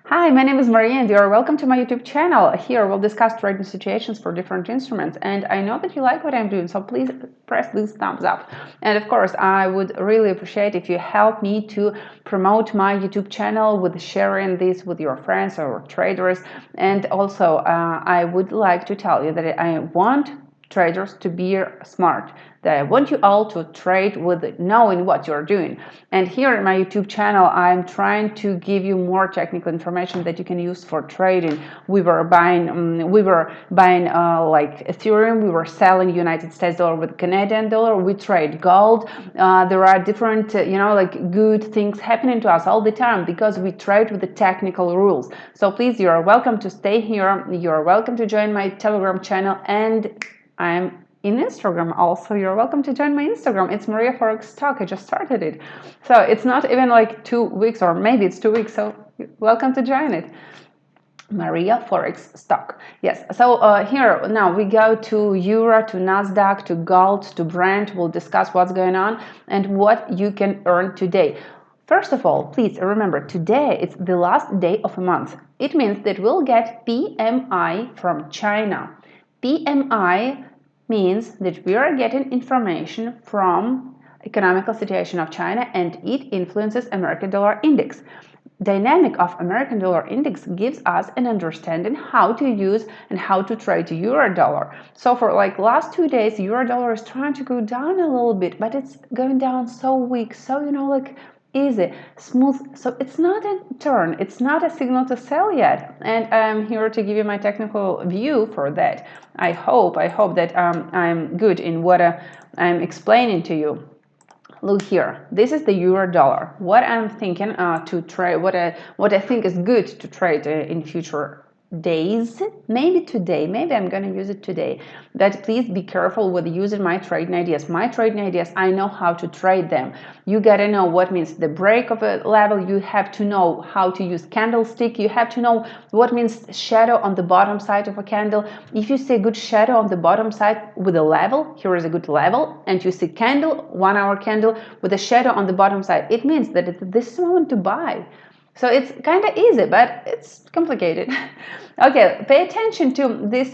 Hi, my name is Maria and you are welcome to my YouTube channel. Here we'll discuss trading situations for different instruments, and I know that you like what I'm doing, so please press this thumbs up. And of course, I would really appreciate if you help me to promote my YouTube channel with sharing this with your friends or traders. And also, I would like to tell you that I want traders to be smart, that I want you all to trade with knowing what you're doing. And here in my YouTube channel, I'm trying to give you more technical information that you can use for trading. We were buying like Ethereum, we were selling United States dollar with Canadian dollar, we trade gold. There are different like good things happening to us all the time because we trade with the technical rules. So please, you are welcome to stay here, you're welcome to join my Telegram channel, and I'm in Instagram also. You're welcome to join my Instagram. It's Maria Forex Stock. I just started it. So it's not even like 2 weeks, or maybe it's 2 weeks. So welcome to join it. Maria Forex Stock. Yes. So here now we go to Euro, to Nasdaq, to gold, to Brent. We'll discuss what's going on and what you can earn today. First of all, please remember, today it's the last day of a month. It means that we'll get PMI from China. PMI means that we are getting information from economical situation of China, and it influences American dollar index. Dynamic of American dollar index gives us an understanding how to use and how to trade euro dollar. So for like last 2 days, euro dollar is trying to go down a little bit, but it's going down so weak, so like easy, smooth. So it's not a turn, it's not a signal to sell yet, and I'm here to give you my technical view for that. I hope that I'm good in what I'm explaining to you. Look here, this is the euro dollar. What I'm thinking to trade, what I think is good to trade in future days, maybe today, maybe I'm going to use it today. But please be careful with using my trading ideas. My trading ideas, I know how to trade them. You gotta know what means the break of a level. You have to know how to use candlestick. You have to know what means shadow on the bottom side of a candle. If you see a good shadow on the bottom side with a level, here is a good level, and you see candle, 1 hour candle with a shadow on the bottom side, it means that this is the moment to buy. So it's kind of easy, but it's complicated. Okay, pay attention to this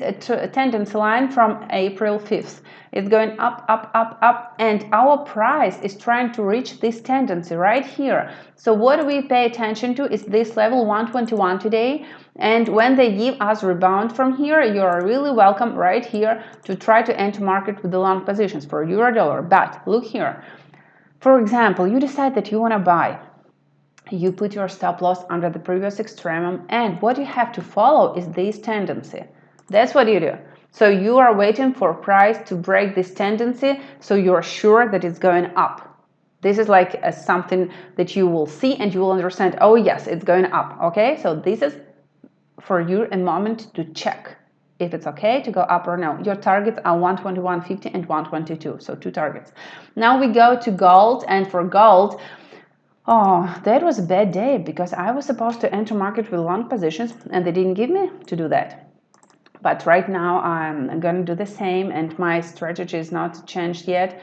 tendency line from April 5th. It's going up, up, up, up, and our price is trying to reach this tendency right here. So what we pay attention to is this level 121 today, and when they give us rebound from here, you are really welcome right here to try to enter market with the long positions for euro dollar. But look here, for example, you decide that you want to buy. You put your stop loss under the previous extremum, and what you have to follow is this tendency. That's what you do. So you are waiting for price to break this tendency, so you're sure that it's going up. This is like something that you will see and you will understand, oh yes, it's going up. Okay, so this is for you a moment to check if it's okay to go up or no. Your targets are 121.50 and 122, so 2 targets. Now we go to gold, and for gold, oh, that was a bad day because I was supposed to enter market with long positions and they didn't give me to do that. But right now I'm going to do the same, and my strategy is not changed yet.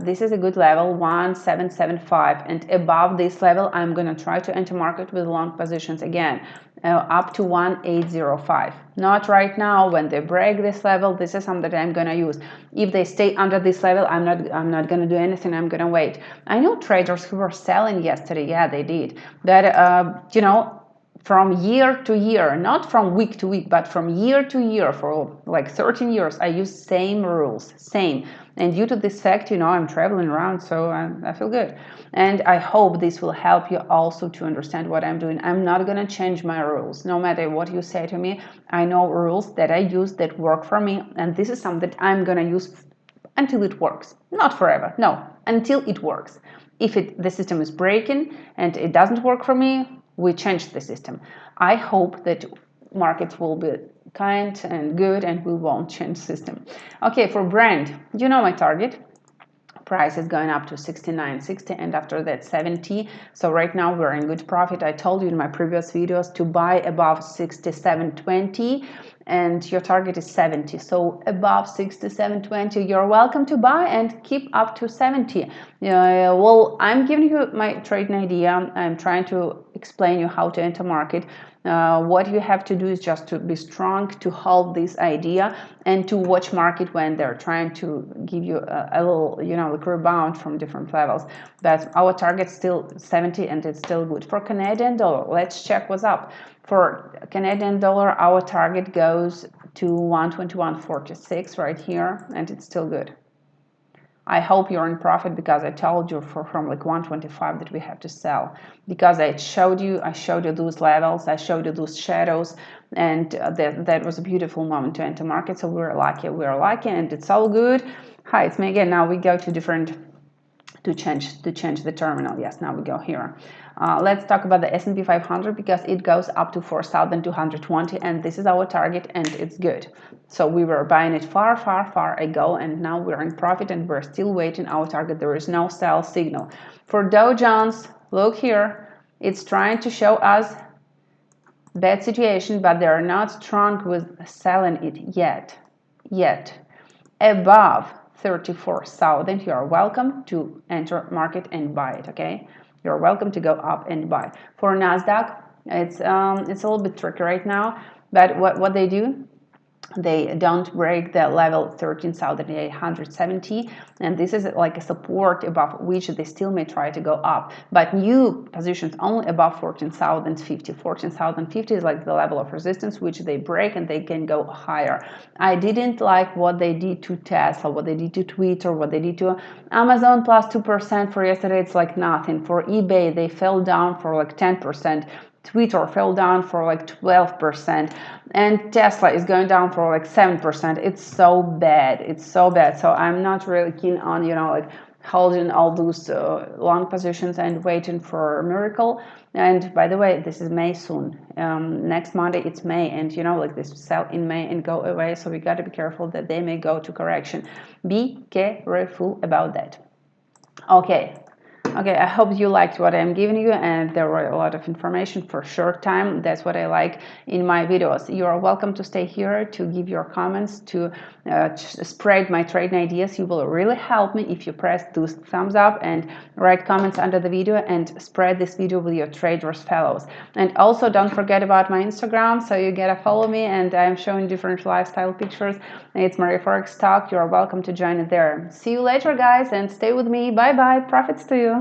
This is a good level, 1775, and above this level I'm going to try to enter market with long positions again, up to 1805. Not right now. When they break this level, this is something that I'm going to use. If they stay under this level, I'm not going to do anything. I'm going to wait. I know traders who were selling yesterday. Yeah, they did. But from year to year, not from week to week, but from year to year, for like 13 years, I use same rules, same. And due to this fact, I'm traveling around, so I feel good. And I hope this will help you also to understand what I'm doing. I'm not going to change my rules. No matter what you say to me, I know rules that I use that work for me. And this is something that I'm going to use until it works. Not forever, no, until it works. If the system is breaking and it doesn't work for me, we change the system. I hope that markets will be kind and good and we won't change system. Okay, for Brent, my target. Price is going up to 69.60 and after that 70. So right now we're in good profit. I told you in my previous videos to buy above 67.20, and your target is 70. So above 67.20, you're welcome to buy and keep up to 70. Well, I'm giving you my trading idea. I'm trying to explain you how to enter market. What you have to do is just to be strong, to hold this idea, and to watch market when they're trying to give you a little, like rebound from different levels. But our target's still 70, and it's still good. For Canadian dollar, let's check what's up. For Canadian dollar, our target goes to 121.46 right here, and it's still good. I hope you're in profit, because I told you from like 125 that we have to sell, because I showed you those levels, I showed you those shadows, and that was a beautiful moment to enter market. So we're lucky, and it's all good. Hi, it's me again. Now we go to different, to change the terminal. Yes, now we go here. Let's talk about the SP 500, because it goes up to 4,220, and this is our target, and it's good. So we were buying it far ago, and now we're in profit, and we're still waiting our target. There is no sell signal. For Dow Jones, look here, it's trying to show us bad situation, but they're not strong with selling it yet. Above 34,000, you are welcome to enter market and buy it. Okay, you're welcome to go up and buy. For Nasdaq, it's a little bit tricky right now, but what they do, they don't break the level 13,870, and this is like a support above which they still may try to go up, but new positions only above 14,050. 14,050 is like the level of resistance which they break, and they can go higher. I didn't like what they did to Tesla, what they did to Twitter, what they did to Amazon, plus 2% for yesterday. It's like nothing. For eBay, they fell down for like 10%. Twitter fell down for like 12%, and Tesla is going down for like 7%. It's so bad. So I'm not really keen on, like holding all those long positions and waiting for a miracle. And by the way, this is May soon. Next Monday it's May, and like this sell in May and go away. So we got to be careful that they may go to correction. Be careful about that. Okay, I hope you liked what I'm giving you, and there were a lot of information for short time. That's what I like in my videos. You are welcome to stay here, to give your comments, to spread my trading ideas. You will really help me if you press those thumbs up and write comments under the video, and spread this video with your traders fellows. And also don't forget about my Instagram, so you gotta follow me, and I'm showing different lifestyle pictures. It's Maria Forex Talk. You are welcome to join it there. See you later, guys, and stay with me. Bye bye. Profits to you.